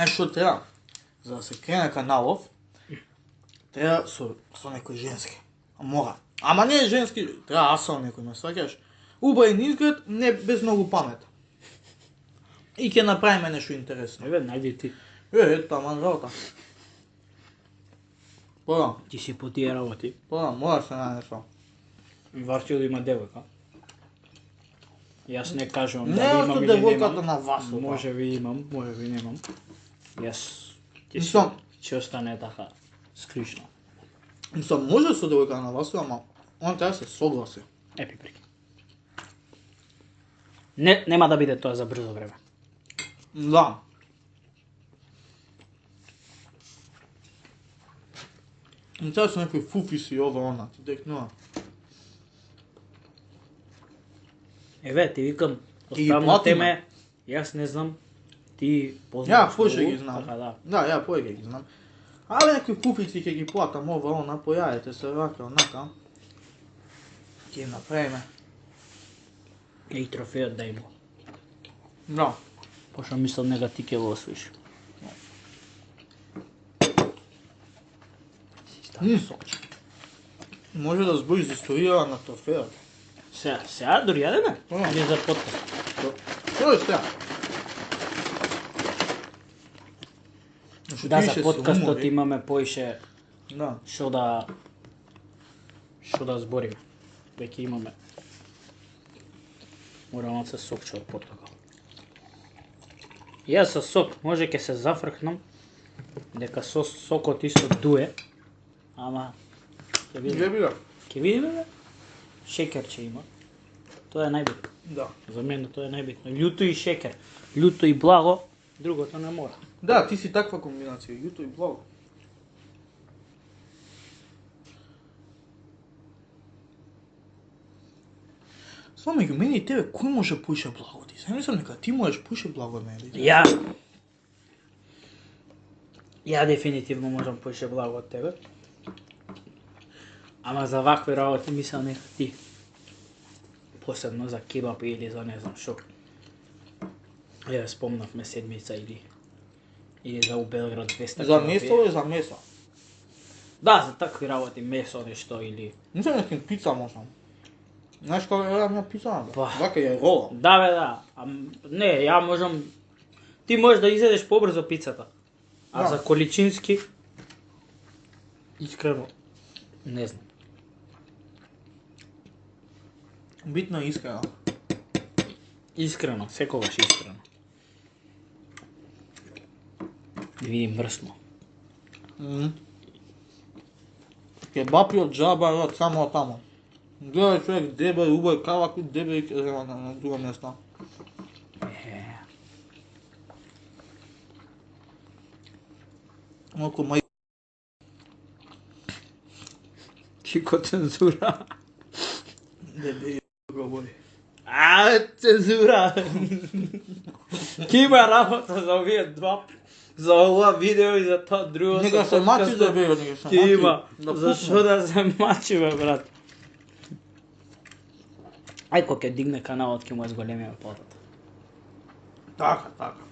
Знаеш што треба? За да се крене каналов, треба со некој женски. Мора. Ама не е женски, треба асал некој, ме сваќаш? Убаен изглед, не без многу памет. И ќе направиме нешто интересно. Еве, најди ти. Ето, таман работа. Па, Ти си по тие работи. мора се најде нешто. Варчил има девојка. Јас не кажувам Не дали е имам што или девојката немам. на вас. Може би имам, може би немам. Јас Мислам, ќе остане така скришно. може со девојка на вас, ама он треба да се согласи. Епи преки. Не, нема да биде тоа за брзо време. Да. Треба со некој фуфиси ова она, ти декнува. Еве, ти викам, И оставам на платиме. теме, јас не знам, ти познаваш. Ја поише многу, ги знам. Така да. Да, ја поише ги знам. Але некои фуфици ќе ги платам ова она, појајете се вака онака. Ќе им направиме. И трофеот да има. Да. Пошто мислам нека ти ќе го освоиш. Може да збори за историјава на трофеот. Сега дури јадеме? Да. Или за подкаст? Тоа е сега. Да, за подкастот имаме поише Да. што да збориме. Веќе имаме. Морам да се сокче од потока. Јас со сок може ќе се зафркнам, дека со сокот исто дуе, ама ќе видиме. Ја била. Ќе видиме, бе. Шекер ќе има. Тоа е најбитно. Да. За мене тоа е најбитно. Љуто и шекер. Љуто и благо, другото не мора. Да, ти си таква комбинација, јуто и благо. Само меѓу мене и тебе, кој може поише благо ти? Се мислам дека ти можеш поише благо од мене. Ја дефинитивно можам поише благо од тебе. Ама за вакви работи мислам нека ти. Посебно за кебап или за не знам шо. Ја спомнавме седмица или за у Белград 200 За кебапи. месо или за месо? Да, за такви работи, месо нешто или... Мислам дека пица можам. Знаеш кога ја на пица? Па. Вака ја рола. Да бе, да. Не, ја можам... Ти можеш да изедеш побрзо пицата. А Да. за количински... Искрено... Не знам. Битно е искрено. Искрено, секогаш искрено. Да видим мрсно. Кебапи од џаба од само од тамо. Гледај човек дебел, убај каваку, дебел ќе зема на друго место. Малку мај... Чико цензура. Дебел говори. Цензура! Ки има работа за овие два, за ова видео и за тоа друго. Нека се мачи дебел, нека се Ки мачи. има. Да Зашо да се мачи, бе, брат? Ај, кога ќе дигне каналот, ќе му зголемиме платата. Така, така.